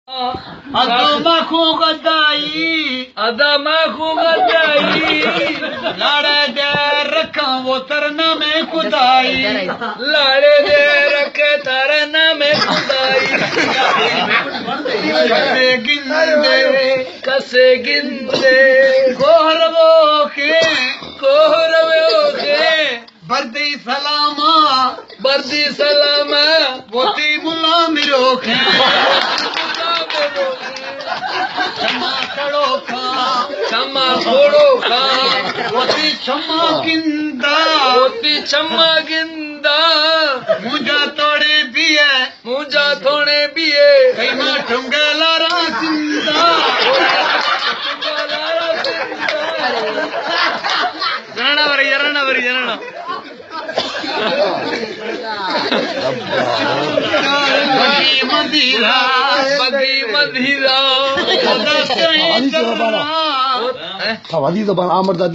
अदमाखू गदाई लाड़े दे रखा वो तरना में खुदाई लाड़े दे रखे तरना में खुदाई कसे गिंदे कोहरवो के बर्दी सलामा वोती मुला मिरो के क्षमा छोड़ो खा वोती क्षमा गिंदा मुझा थोड़े पिए कई मां ठुंगे लारा जिंदा जरण बगी मदीरा Tawadi to ban amar da